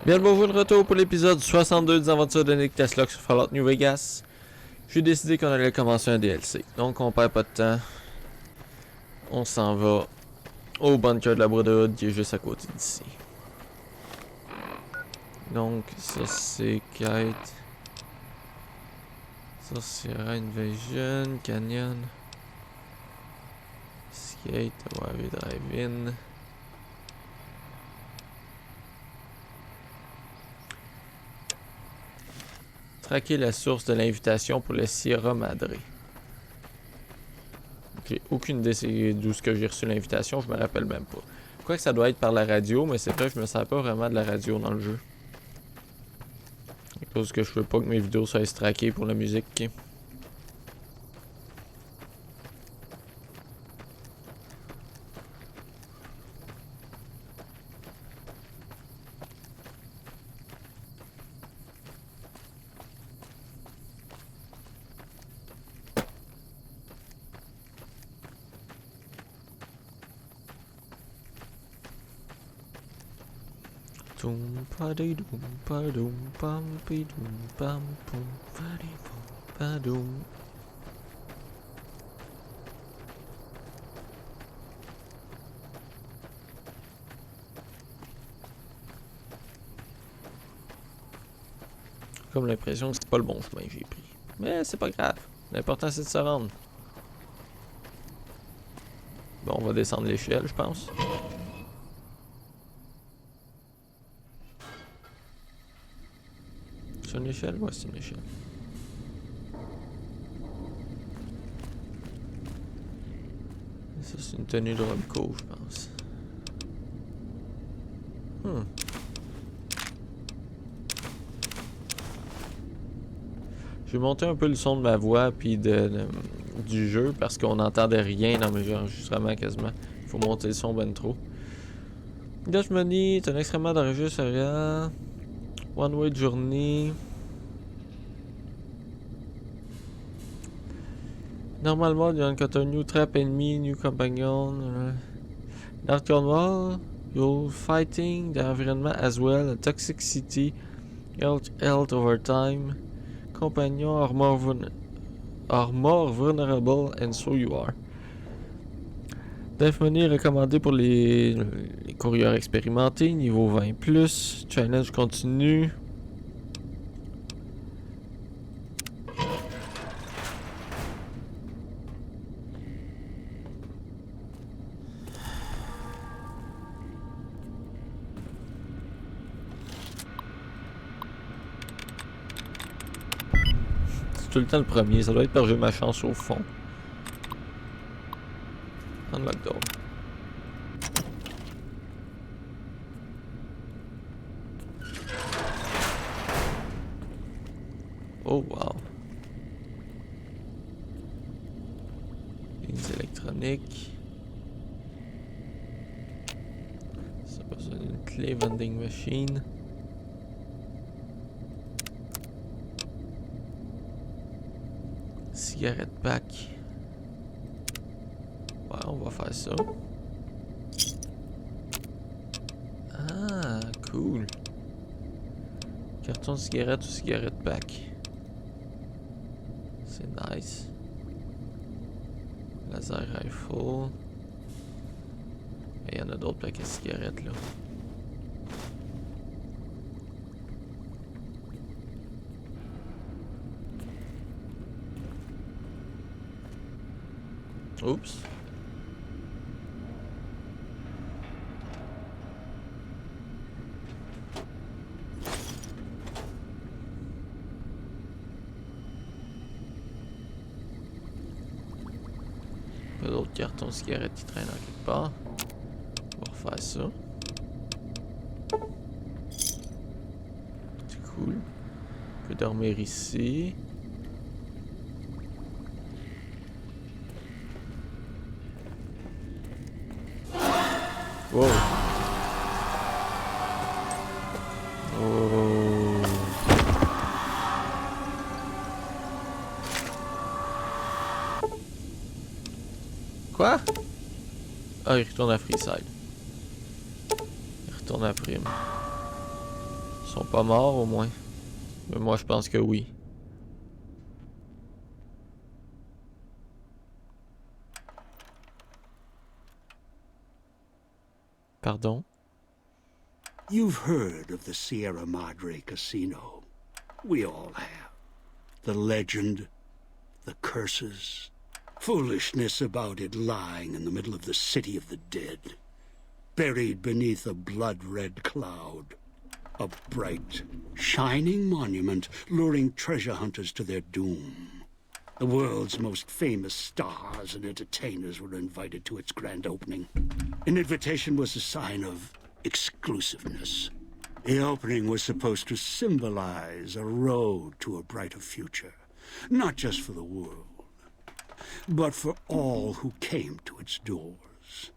Bien le bonjour de retour pour l'épisode 62 des aventures de Nick Tesluck sur Fallout New Vegas. J'ai décidé qu'on allait commencer un DLC, donc on perd pas de temps. On s'en va au bunker de la Brotherhood qui est juste à côté d'ici. Donc ça c'est quête. Ça c'est Invasion, Canyon. Skate, Wave Drive-In. Traquer la source de l'invitation pour le Sierra Madre. J'ai aucune idée d'où ce que j'ai reçu l'invitation, je me rappelle même pas. Je crois que ça doit être par la radio, mais c'est vrai que je me sers pas vraiment de la radio dans le jeu. À cause que je veux pas que mes vidéos soient traquées pour la musique. Comme l'impression que c'est pas le bon chemin que j'ai pris. Mais c'est pas grave. L'important c'est de se rendre. Bon, on va descendre l'échelle, je pense. C'est une échelle? Ouais, c'est une échelle. Et ça, c'est une tenue de Romco, je pense. J'ai monté un peu le son de ma voix puis du jeu parce qu'on n'entendait rien dans mes enregistrements quasiment. Il faut monter le son ben trop. Dash Money est un extrêmement dangereux area. One way journey. Normalement, you encounter new trap enemy, new compagnon. Dans Corbeil, you're fighting the environment as well, toxicity, health over time. Compagnon are more vulnerable and so you are. Death Money est recommandé pour les courriers expérimentés, niveau 20+. Challenge continue. C'est tout le temps le premier, ça doit être parce que j'ai ma chance au fond. Unlock door. Oh wow. Lignes électroniques. Ça a besoin d'une clé vending machine. Cigarette pack. Ouais, on va faire ça. Ah, cool. Carton de cigarette ou cigarette pack. C'est nice. Laser rifle. Et il y en a d'autres paquets de cigarettes là. Oups. Pas d'autres cartons de cigarettes qui traînent en quelque part. On va refaire ça. C'est cool. On peut dormir ici. Wow. Oh. Quoi? Ah, il retourne à Freeside. Il retourne à Prime. Ils sont pas morts au moins. Mais moi je pense que oui. Pardon? You've heard of the Sierra Madre Casino. We all have. The legend, the curses, foolishness about it lying in the middle of the city of the dead, buried beneath a blood-red cloud. A bright, shining monument luring treasure hunters to their doom. The world's most famous stars and entertainers were invited to its grand opening. An invitation was a sign of exclusiveness. The opening was supposed to symbolize a road to a brighter future, not just for the world, but for all who came to its doors.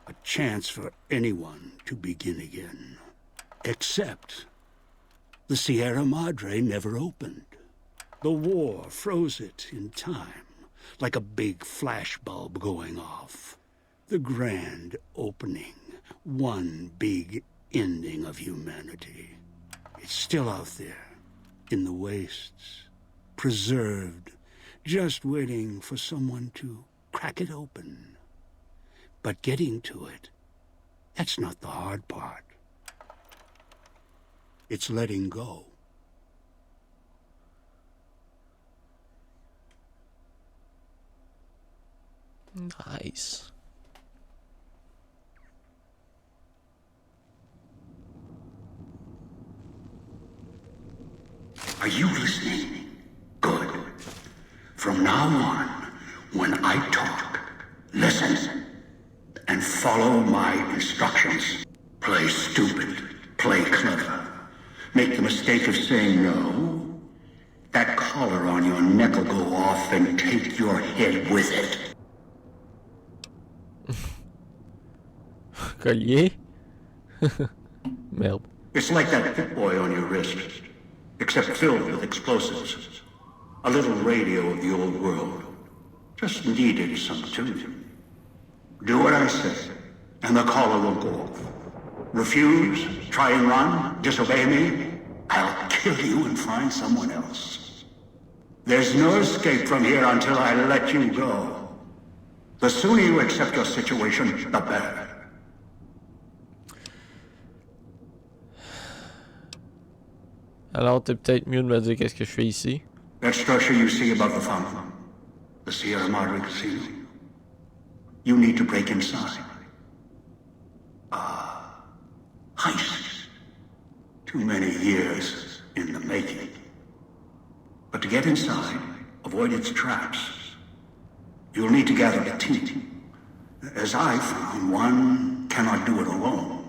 A chance for anyone to begin again. Except the Sierra Madre never opened. The war froze it in time, like a big flashbulb going off. The grand opening, one big ending of humanity. It's still out there, in the wastes, preserved, just waiting for someone to crack it open. But getting to it, that's not the hard part. It's letting go. Nice. Are you listening? Good. From now on, when I talk, listen and follow my instructions. Play stupid, play clever. Make the mistake of saying no. That collar on your neck will go off and take your head with it. Collier? Merde. It's like that Pip Boy on your wrist, except filled with explosives. A little radio of the old world. Just needed some tuning. Do what I say, and the collar will go off. Refuse, try and run, disobey me, I'll kill you and find someone else. There's no escape from here until I let you go. The sooner you accept your situation, the better. Alors, t'es peut-être mieux de me dire qu'est-ce que je fais ici. That structure you see above the fountain, the Sierra Madre Casino. You need to break inside. Heist. Too many years in the making. But to get inside, avoid its traps. You'll need to gather a team. As I found, one cannot do it alone.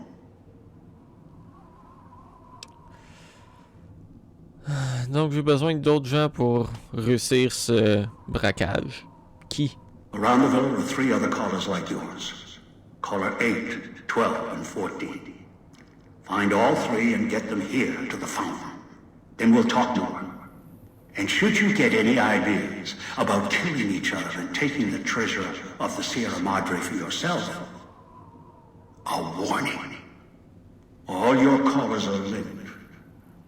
Donc, j'ai besoin d'autres gens pour réussir ce braquage. Qui? Around the villa are 3 other callers like yours. Caller 8, 12, and 14. Find all 3 and get them here to the fountain. Then we'll talk more. And should you get any ideas about killing each other and taking the treasure of the Sierra Madre for yourself, a warning. All your callers are linked.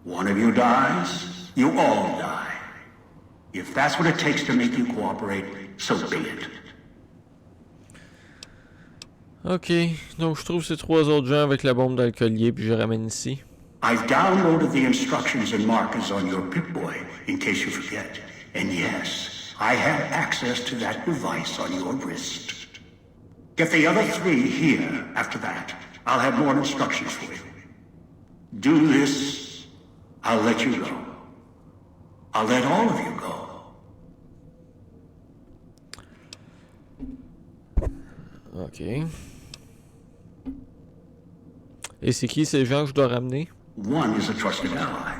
One of you dies, you all die. If that's what it takes to make you cooperate, so be it. Ok, donc je trouve ces 3 autres gens avec la bombe dans le collier, puis je ramène ici. I've downloaded the instructions and markers on your Pip-Boy, in case you forget. And yes, I have access to that device on your wrist. Get the other 3 here after that. I'll have more instructions for you. Do this, I'll let you go. I'll let all of you go. Ok. Et c'est qui ces gens que je dois ramener? One is a trusted ally.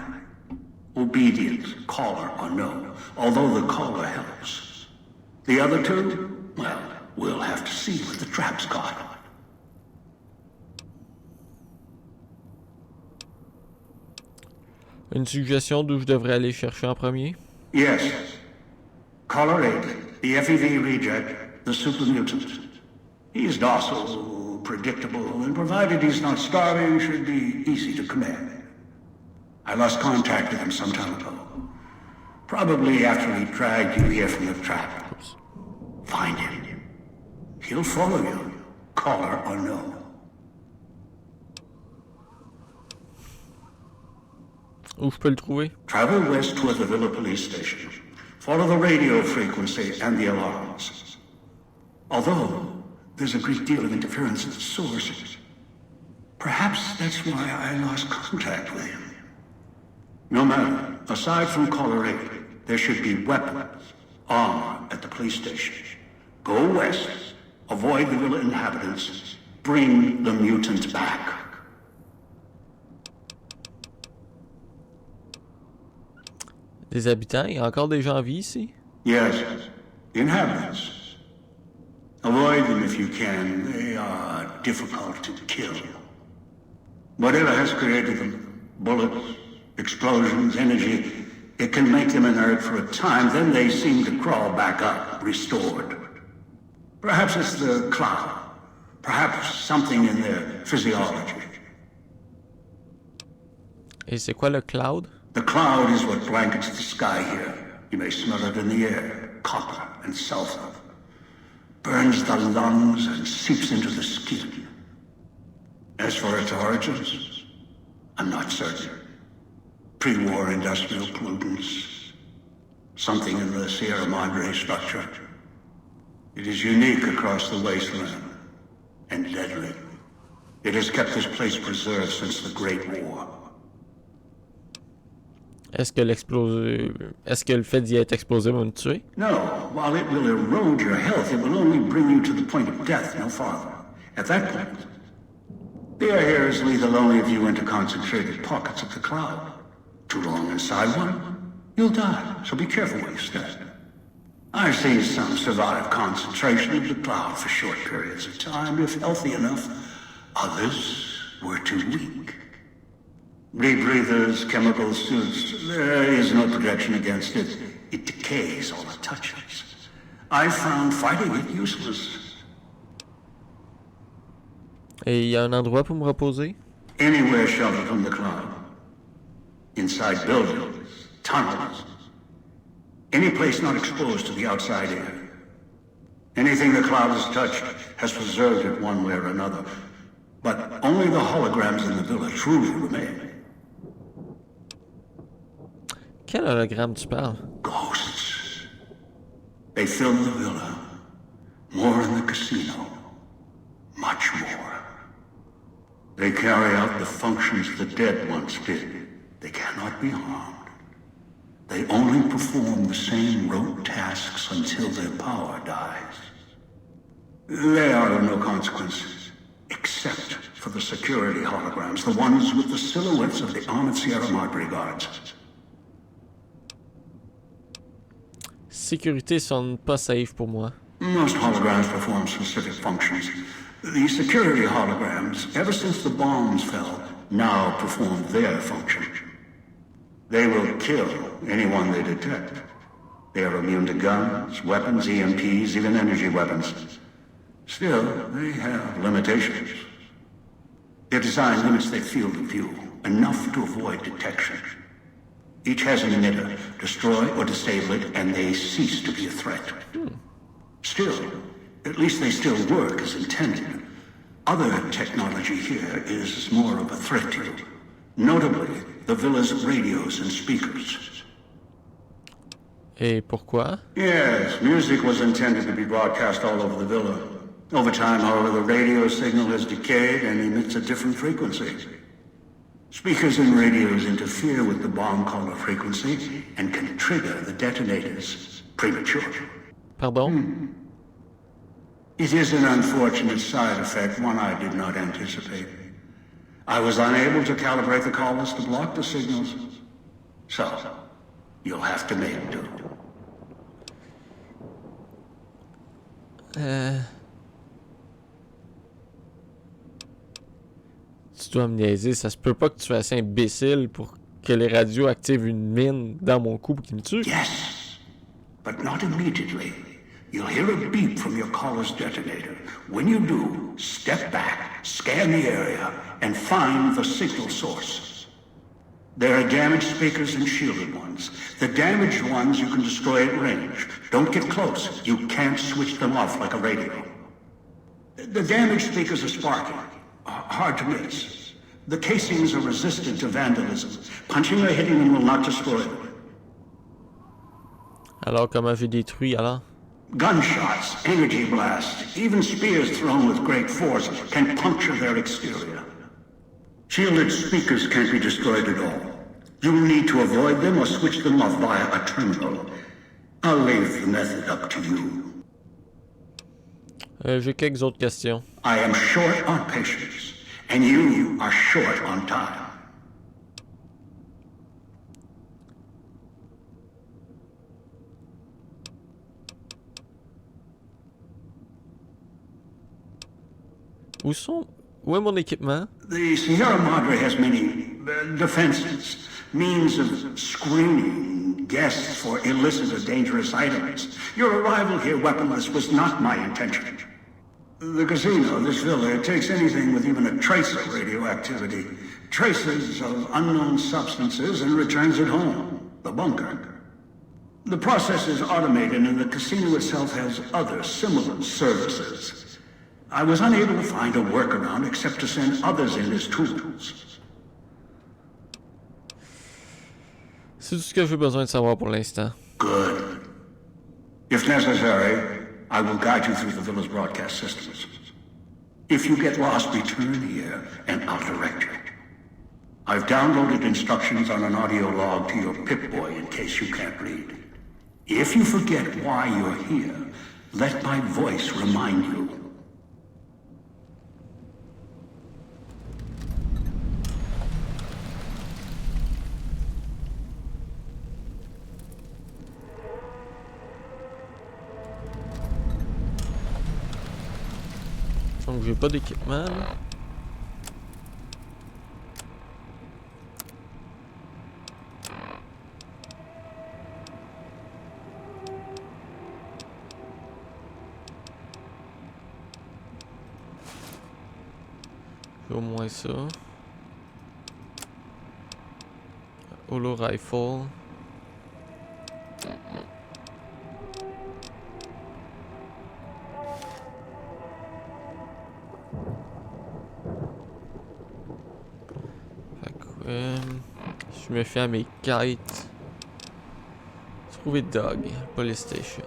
Obedient, caller or no, although the caller helps. The other 2, well, we'll have to see what the trap's got. Une suggestion d'où je devrais aller chercher en premier? Yes. Caller 8, the FNV reject, the super mutant. He's docile, predictable, and provided he's not starving, should be easy to command. I lost contact with him some time ago. Probably after he dragged you here from the trap. Oops. Find him. He'll follow you, caller or no. Où je peux le trouver? Travel west toward the Villa police station. Follow the radio frequency and the alarms. Although there's a great deal of interference at the source, perhaps that's why I lost contact with him. No matter, aside from caller 8, there should be weapons, armor at the police station. Go west, avoid the Villa inhabitants, bring the mutant back. Des habitants? Il y a encore des gens en vie ici? Yes, inhabitants. Avoid them if you can. They are difficult to kill. Whatever has created them, bullets, explosions, energy, it can make them inert for a time, then they seem to crawl back up, restored. Perhaps it's the cloud. Perhaps something in their physiology. Et c'est quoi le cloud? The cloud is what blankets the sky here. You may smell it in the air, copper and sulfur. Burns the lungs and seeps into the skin. As for its origins, I'm not certain. Pre-war industrial pollutants. Something in the Sierra Madre structure. It is unique across the wasteland, and deadly. It has kept this place preserved since the Great War. Est-ce que le fait d'y être explosé va me tuer? No, while it will erode your health, it will only bring you to the point of death, no farther. At that point, the air here is lethal only if you enter concentrated pockets of the cloud. Too long inside one, you'll die, so be careful where you step. I've seen some survive concentration of the cloud for short periods of time, if healthy enough. Others were too weak. Rebreathers, chemical suits, there is no protection against it. It decays all it touches. I found fighting it useless. Et il y a un endroit pour me reposer? Anywhere sheltered from the cloud. Inside buildings, tunnels. Any place not exposed to the outside air. Anything the cloud has touched has preserved it one way or another. But only the holograms in the villa truly remain. Quel hologramme tu parles? Ghosts. They fill the villa. More in the casino. Much more. They carry out the functions the dead once did. They cannot be harmed. They only perform the same rote tasks until their power dies. They are of no consequence, except for the security holograms, the ones with the silhouettes of the armored Sierra Madre guards. Sécurité sonne pas safe pour moi. Most holograms perform specific functions. The security holograms, ever since the bombs fell, now perform their function. They will kill anyone they detect. They are immune to guns, weapons, EMPs, even energy weapons. Still, they have limitations. Their design limits their field of view, enough to avoid detection. Each has an emitter. Destroy or disable it, and they cease to be a threat. Still, at least they still work as intended. Other technology here is more of a threat to you. Notably, the villa's radios and speakers. Et pourquoi? Yes, music was intended to be broadcast all over the villa. Over time, however, the radio signal has decayed and emits a different frequency. Speakers and radios interfere with the bomb caller frequency and can trigger the detonators prematurely. Pardon? It is an unfortunate side effect, one I did not anticipate. I was unable to calibrate the callers to block the signals. So, you'll have to make do. Tu dois me niaiser, ça se peut pas que tu sois assez imbécile pour que les radios activent une mine dans mon cou pour qu'ils me tuent. Yes, but not immediately. You'll hear a beep from your caller's detonator. When you do, step back, scan the area, and find the signal source. There are damaged speakers and shielded ones. The damaged ones you can destroy at range. Don't get close. You can't switch them off like a radio. The damaged speakers are sparking. Hard to miss. The casings are resistant to vandalism. Punching or hitting them will not destroy them. Alors, comment j'ai détruit, alors? Gunshots, energy blasts, even spears thrown with great force can puncture their exterior. Shielded speakers can't be destroyed at all. You'll need to avoid them or switch them off via a terminal. I'll leave the method up to you. J'ai quelques autres questions. I am short on patience, and you are short on time. Où est mon équipement? The Sierra Madre has many defenses, means of screening guests for illicit or dangerous items. Your arrival here weaponless was not my intention. The casino, this villa, it takes anything with even a trace of radioactivity, traces of unknown substances, and returns it home, the bunker. The process is automated and the casino itself has other similar services. I was unable to find a workaround except to send others in as tools. C'est tout ce que j'ai besoin de savoir pour l'instant. Good. If necessary, I will guide you through the villa's broadcast systems. If you get lost, return here, and I'll direct you. I've downloaded instructions on an audio log to your Pip-Boy in case you can't read. If you forget why you're here, let my voice remind you. Donc j'ai pas d'équipement. J'ai au moins ça. Holo rifle. Je me fie à mes quêtes. Trouver Doug, police station.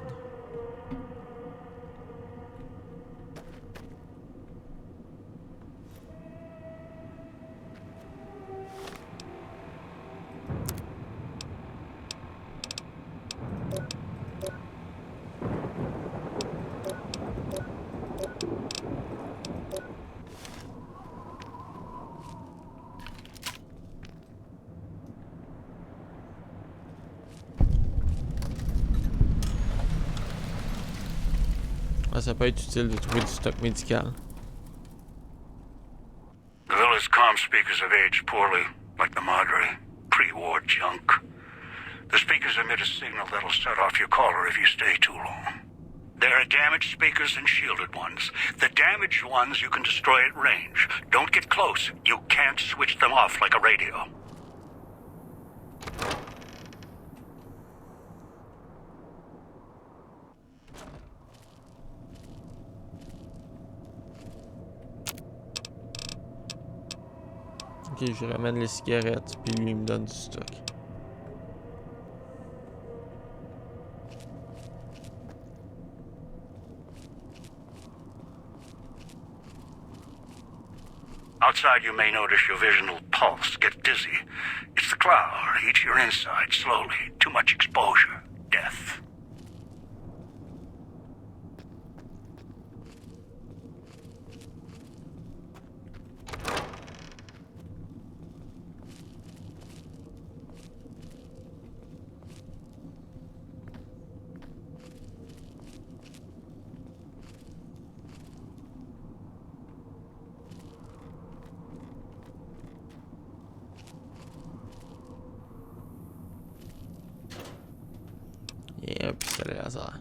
Ça peut être utile de trouver du stock médical. The villa's comm speakers have aged poorly, like the Madre. Pre-war junk. The speakers emit a signal that'll set off your caller if you stay too long. There are damaged speakers and shielded ones. The damaged ones you can destroy at range. Don't get close. You can't switch them off like a radio. Ok, je ramène les cigarettes, puis lui il me donne du stock. Outside you may notice your vision will pulse, get dizzy. It's the cloud, eats your inside slowly. Too much exposure. Death. Et un pistolet laser.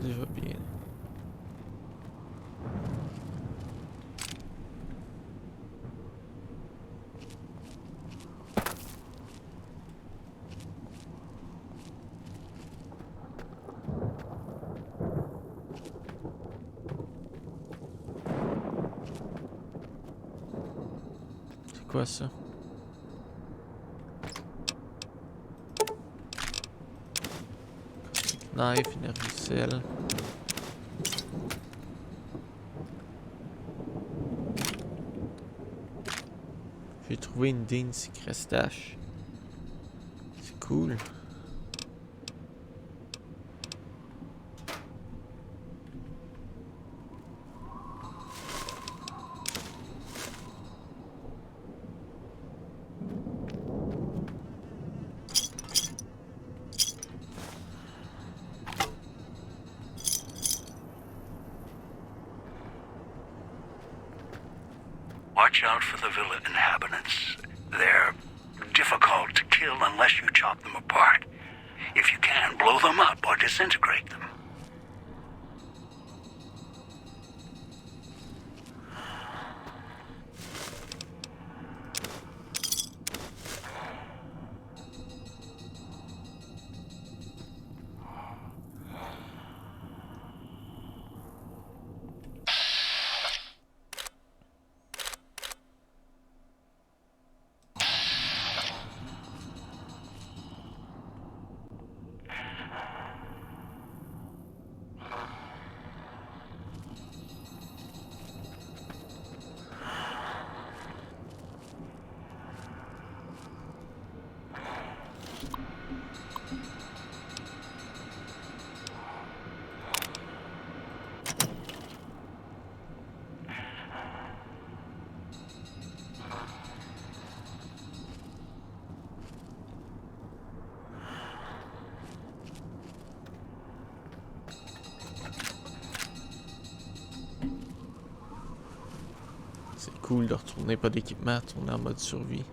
déjà bien. C'est quoi ça? Knife, une ficelle. J'ai trouvé une digne crestache. C'est cool. Watch out for the villa inhabitants. They're difficult to kill unless you chop them apart. If you can, blow them up or disintegrate them. C'est cool de retourner pas d'équipement, retourner en mode survie.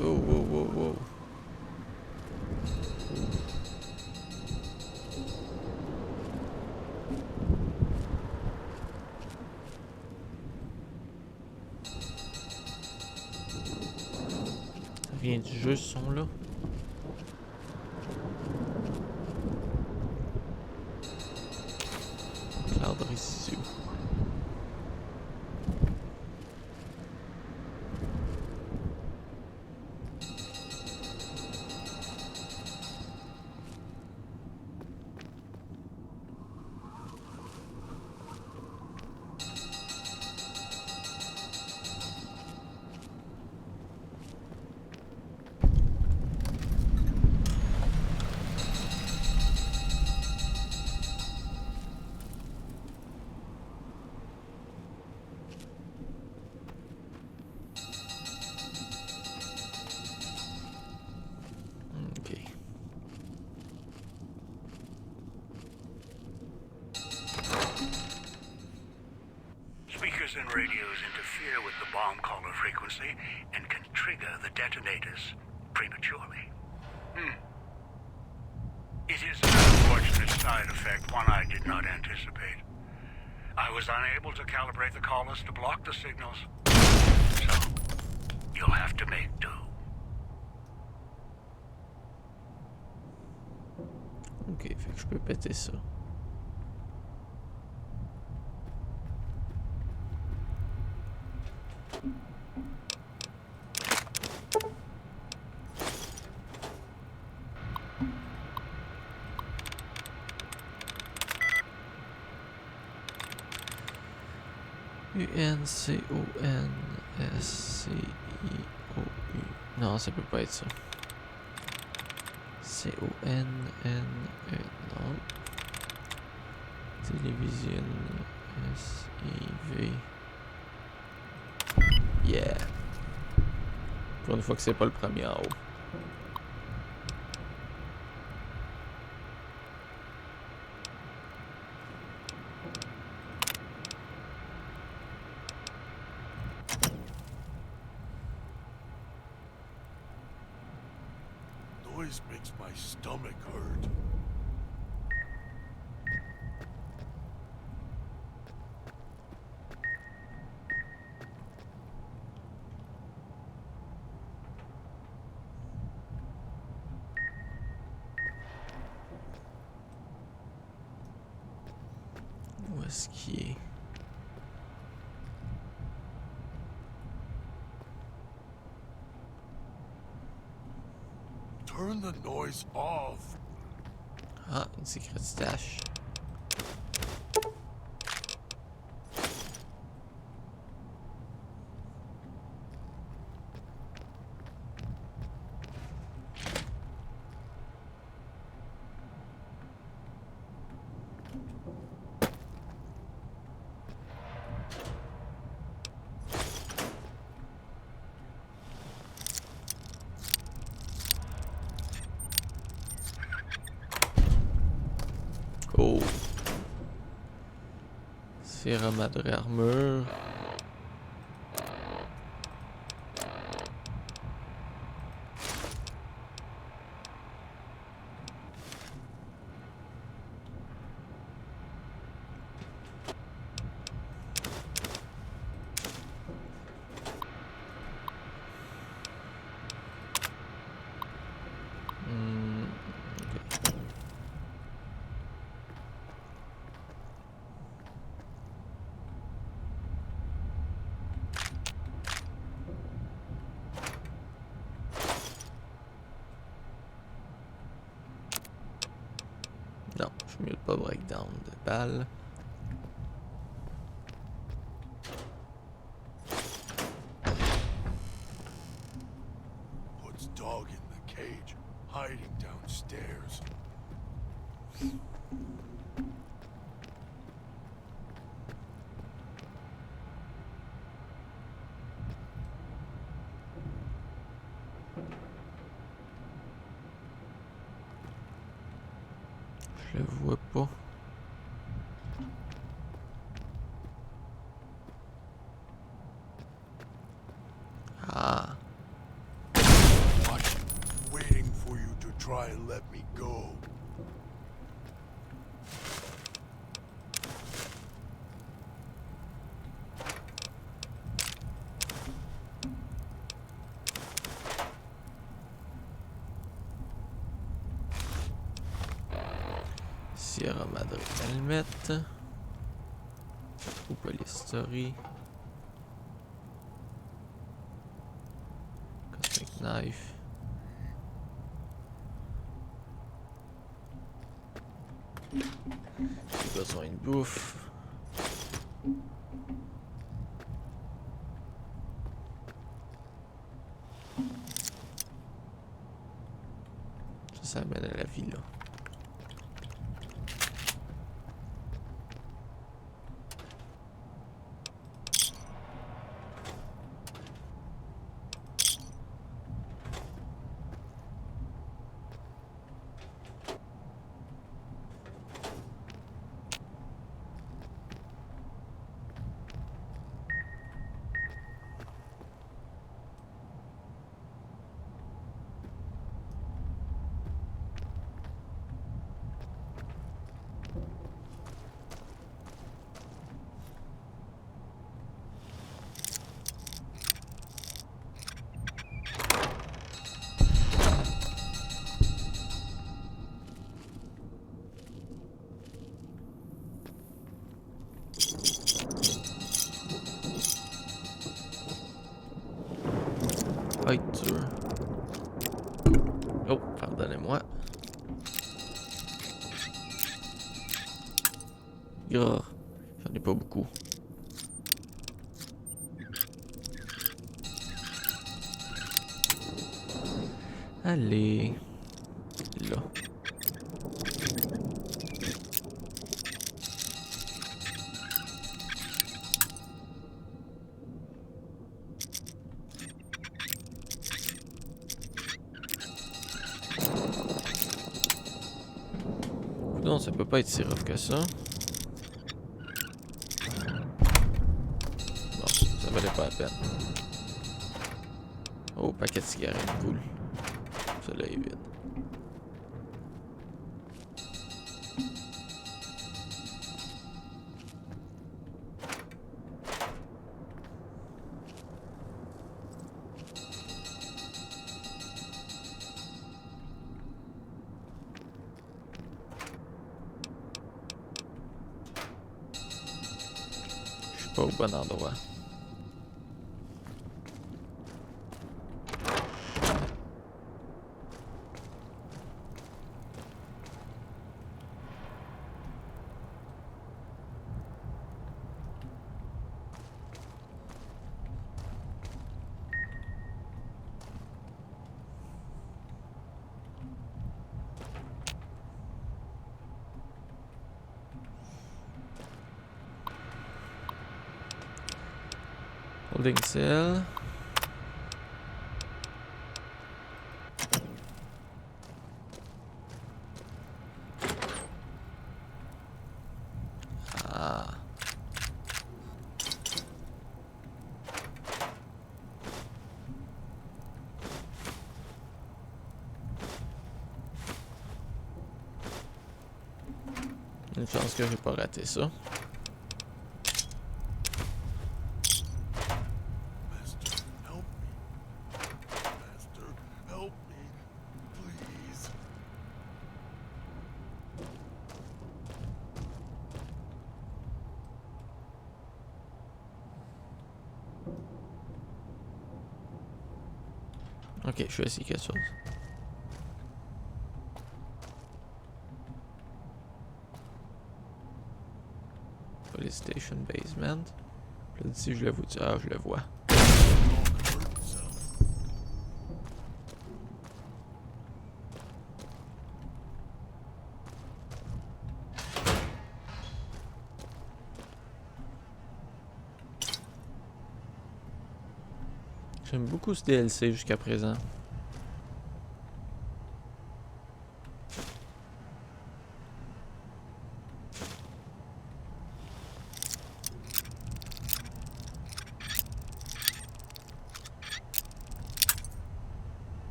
Oh, wow, wow, wow. Ça vient du jeu, ce son-là. Cloud Résolu. Speakers and radios interfere with the bomb caller frequency and can trigger the detonators prematurely. It is an unfortunate side effect, one I did not anticipate. I was unable to calibrate the callers to block the signals, so you'll have to make do. Ok, fait que je peux péter ça. U-N-C-O-N-S-C-I-O-U. Non, ça peut pas être ça. C-O-N-N-E. Non. Télévision. S-I-V. Yeah. Pour une fois que c'est pas le premier en haut. noise makes my stomach hurt. Où est-ce qu'il est? Turn the noise off. Ah, une secret stash. Oh. C'est ramadrer armure. Non, je suis mieux de pas breakdown de balles. Puts dog in the cage, hiding downstairs. Je le vois pas. Ah. Watch, waiting for you to try and let me go. Sierra Madre Helmet. Ou Polystory. Cosmic Knife. J'ai besoin de bouffe. Ça mène à la villa. Tuer. Oh, pardonnez-moi. Grrr, j'en ai pas beaucoup. Allez, là. Non, ça peut pas être si rough que ça. Bon, ça valait pas la peine. Oh, paquet de cigarettes, cool. Celle-là est vide. Pas au bon endroit. Holding cell. Ah. Une chance que j'ai pas raté ça. Ok, je vais essayer quelque chose. Police Station Basement. Là, d'ici, je le vois. Ah, je le vois. J'aime beaucoup ce DLC jusqu'à présent.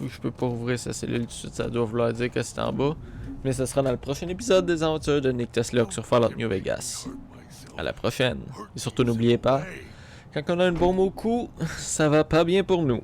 Vu que je peux pas ouvrir sa cellule tout de suite, ça doit vouloir dire que c'est en bas. Mais ce sera dans le prochain épisode des aventures de Nick Tesluck sur Fallout New Vegas. À la prochaine. Et surtout n'oubliez pas, quand on a un bon mot coup, ça va pas bien pour nous.